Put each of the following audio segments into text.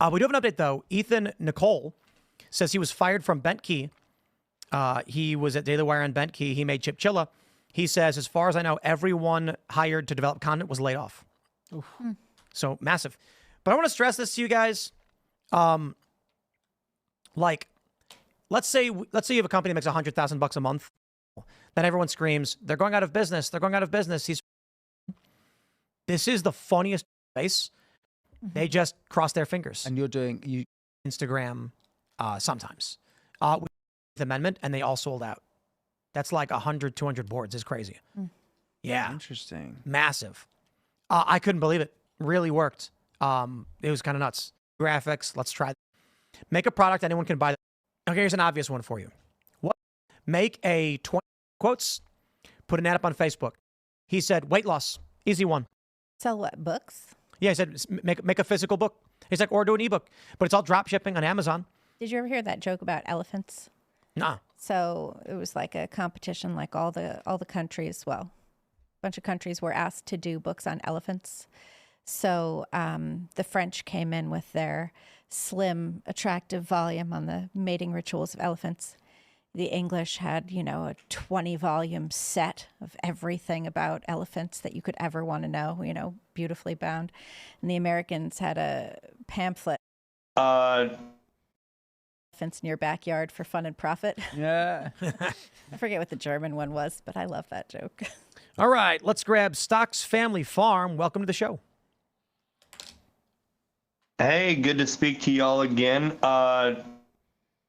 We do have an update, though. Ethan Nicole says he was fired from Bent Key. He was at Daily Wire on Bent Key. He made Chip Chilla. He says, as far as I know, everyone hired to develop content was laid off. So massive. But I want to stress this to you guys. Like, let's say you have a company that makes $100,000 a month. Then everyone screams, they're going out of business. They're going out of business. This is the funniest place. They just cross their fingers. And you're doing Instagram sometimes. With the amendment, and they all sold out. That's like 100, 200 boards. It's crazy. Yeah. Interesting. Massive. I couldn't believe it. Really worked. It was kind of nuts. Graphics. Let's try. Make a product anyone can buy. Okay, here's an obvious one for you. What? Make a 20 quotes. Put an ad up on Facebook. He said, weight loss. Easy one. Sell what? Books? Yeah, he said, make a physical book. He's like, or do an ebook. But it's all drop shipping on Amazon. Did you ever hear that joke about elephants? Nah. So it was like a competition, like all the countries, well, a bunch of countries were asked to do books on elephants. So the French came in with their slim, attractive volume on the mating rituals of elephants. The English had, a 20-volume set of everything about elephants that you could ever want to know, beautifully bound. And the Americans had a pamphlet. Elephants in your backyard for fun and profit. Yeah. I forget what the German one was, but I love that joke. All right, let's grab Stocks Family Farm. Welcome to the show. Hey, good to speak to y'all again.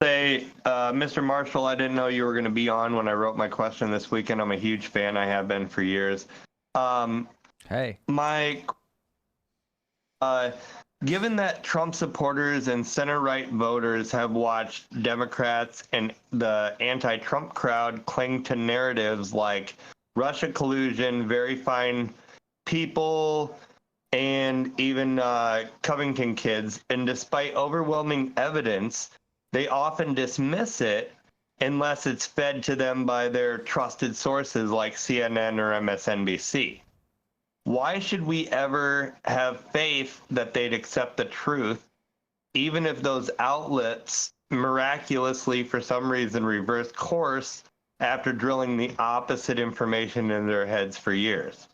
Mr. Marshall, I didn't know you were going to be on when I wrote my question this weekend. I'm a huge fan. I have been for years. Hey. Given that Trump supporters and center-right voters have watched Democrats and the anti-Trump crowd cling to narratives like Russia collusion, very fine people, and even Covington kids, and despite overwhelming evidence, they often dismiss it unless it's fed to them by their trusted sources like CNN or MSNBC. Why should we ever have faith that they'd accept the truth, even if those outlets miraculously, for some reason, reverse course after drilling the opposite information in their heads for years?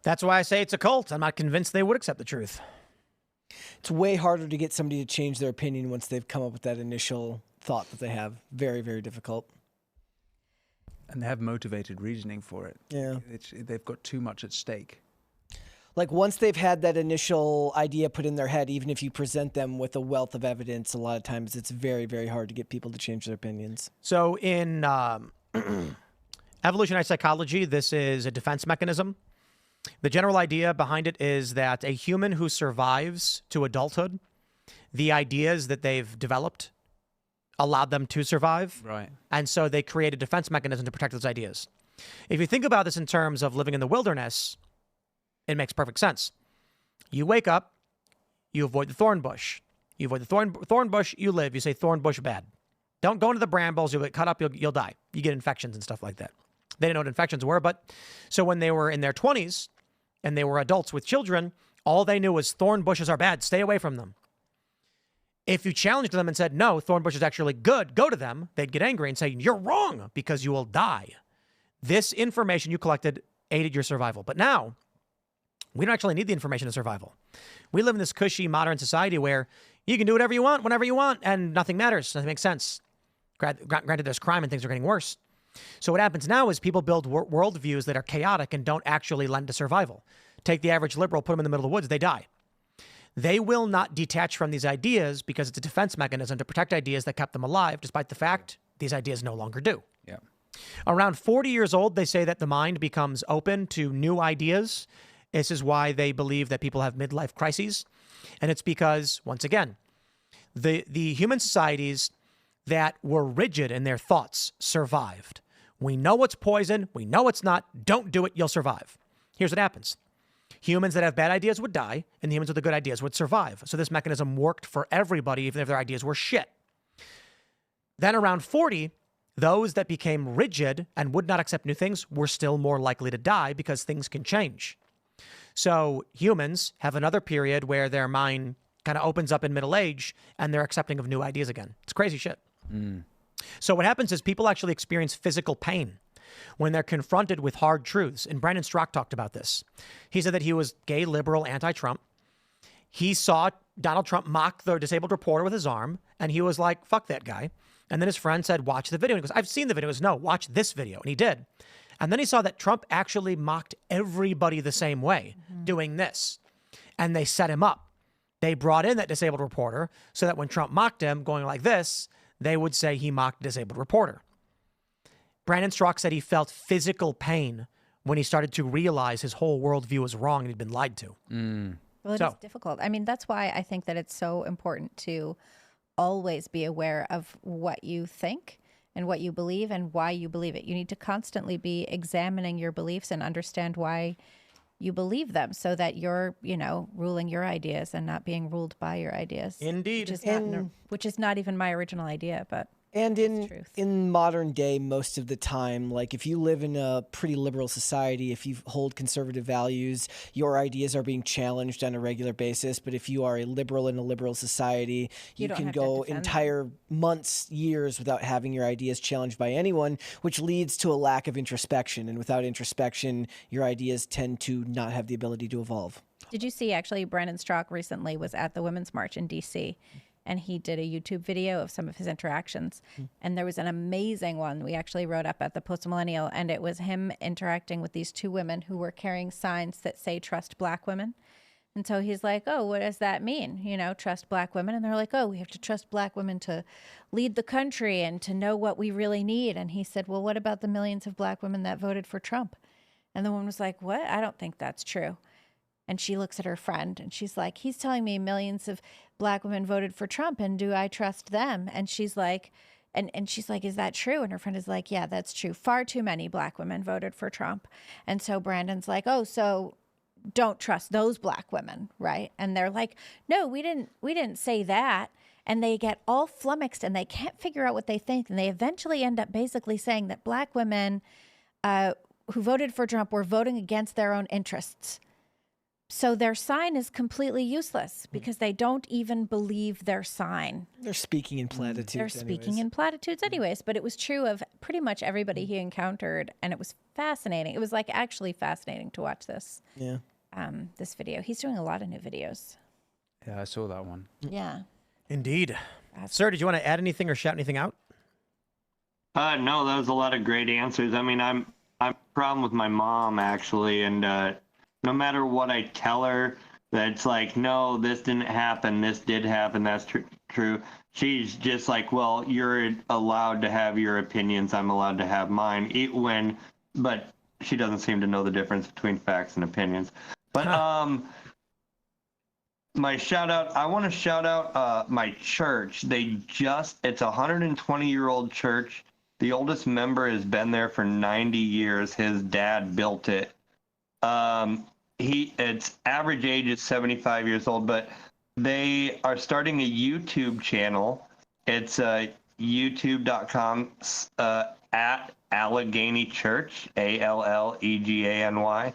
That's why I say it's a cult. I'm not convinced they would accept the truth. It's way harder to get somebody to change their opinion once they've come up with that initial thought that they have. Very, very difficult. And they have motivated reasoning for it. Yeah. They've got too much at stake. Like once they've had that initial idea put in their head, even if you present them with a wealth of evidence, a lot of times it's very, very hard to get people to change their opinions. So in evolutionary psychology, this is a defense mechanism. The general idea behind it is that a human who survives to adulthood, the ideas that they've developed allowed them to survive. Right. And so they create a defense mechanism to protect those ideas. If you think about this in terms of living in the wilderness, it makes perfect sense. You wake up, you avoid the thorn bush. You avoid the thorn bush, you live. You say thorn bush bad. Don't go into the brambles, you'll get cut up, you'll die. You get infections and stuff like that. They didn't know what infections were, but so when they were in their 20s and they were adults with children, all they knew was thorn bushes are bad, stay away from them. If you challenged them and said, no, thorn bush is actually good, go to them, they'd get angry and say, you're wrong because you will die. This information you collected aided your survival. But now, we don't actually need the information to survival. We live in this cushy modern society where you can do whatever you want, whenever you want, and nothing matters. Nothing makes sense. Granted, there's crime and things are getting worse. So what happens now is people build worldviews that are chaotic and don't actually lend to survival. Take the average liberal, put them in the middle of the woods, they die. They will not detach from these ideas because it's a defense mechanism to protect ideas that kept them alive, despite the fact these ideas no longer do. Yeah. Around 40 years old, they say that the mind becomes open to new ideas. This is why they believe that people have midlife crises. And it's because, once again, the human societies that were rigid in their thoughts survived. We know what's poison. We know it's not. Don't do it. You'll survive. Here's what happens. Humans that have bad ideas would die, and the humans with the good ideas would survive. So this mechanism worked for everybody, even if their ideas were shit. Then around 40, those that became rigid and would not accept new things were still more likely to die because things can change. So humans have another period where their mind kind of opens up in middle age and they're accepting of new ideas again. It's crazy shit. So what happens is people actually experience physical pain when they're confronted with hard truths. And Brandon Straka talked about this. He said that he was gay, liberal, anti-Trump. He saw Donald Trump mock the disabled reporter with his arm, and he was like, fuck that guy. And then his friend said, watch the video. And he goes, I've seen the video. He goes, no, watch this video. And he did. And then he saw that Trump actually mocked everybody the same way, doing this. And they set him up. They brought in that disabled reporter so that when Trump mocked him, going like this, they would say he mocked a disabled reporter. Brandon Straka said he felt physical pain when he started to realize his whole worldview was wrong and he'd been lied to. Well, it is difficult. I mean, that's why I think that it's so important to always be aware of what you think and what you believe and why you believe it. You need to constantly be examining your beliefs and understand why you believe them so that you're, ruling your ideas and not being ruled by your ideas. Indeed. Which is not even my original idea, but And it's truth. in modern day, most of the time, like if you live in a pretty liberal society, if you hold conservative values, your ideas are being challenged on a regular basis. But if you are a liberal in a liberal society, you don't can have to go defend them. entire months, years without having your ideas challenged by anyone, which leads to a lack of introspection. And without introspection, your ideas tend to not have the ability to evolve. Did you see, actually, Brandon Straka recently was at the Women's March in D.C., and he did a YouTube video of some of his interactions. And there was an amazing one we actually wrote up at the Post Millennial, and it was him interacting with these two women who were carrying signs that say, trust black women. And so he's like, oh, what does that mean? Trust black women. And they're like, oh, we have to trust black women to lead the country and to know what we really need. And he said, well, what about the millions of black women that voted for Trump? And the woman was like, what? I don't think that's true. And she looks at her friend and she's like, he's telling me millions of black women voted for Trump, and do I trust them? And she's like, and she's like, is that true? And her friend is like, yeah, that's true. Far too many black women voted for Trump. And so Brandon's like, oh, so don't trust those black women, right? And they're like, no, we didn't say that. And they get all flummoxed and they can't figure out what they think. And they eventually end up basically saying that black women who voted for Trump were voting against their own interests. So their sign is completely useless because they don't even believe their sign. They're speaking in platitudes. They're speaking in platitudes anyways, but it was true of pretty much everybody he encountered, and it was fascinating. It was like actually fascinating to watch this. Yeah. This video. He's doing a lot of new videos. Yeah, I saw that one. Yeah. Indeed. Sir, did you want to add anything or shout anything out? No, that was a lot of great answers. I mean, I'm a problem with my mom actually, and no matter what I tell her, that's like, no, this didn't happen, this did happen, that's true. She's just like, well, you're allowed to have your opinions, I'm allowed to have mine. But she doesn't seem to know the difference between facts and opinions. But my shout out, I want to shout out my church. It's a 120-year-old church. The oldest member has been there for 90 years. His dad built it. Its average age is 75 years old, but they are starting a YouTube channel. It's youtube.com at Allegheny Church, Allegany.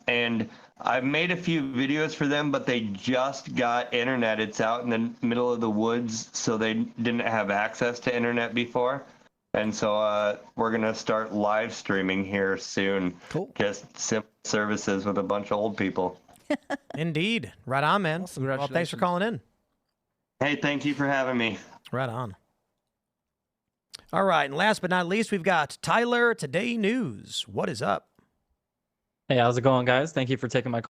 And I've made a few videos for them, but they just got internet. It's out in the middle of the woods, so they didn't have access to internet before. And so we're going to start live streaming here soon. Cool. Just simple services with a bunch of old people. Indeed. Right on, man. Well, thanks for calling in. Hey, thank you for having me. Right on. All right. And last but not least, we've got Tyler, Today News. What is up? Hey, how's it going, guys? Thank you for taking my call.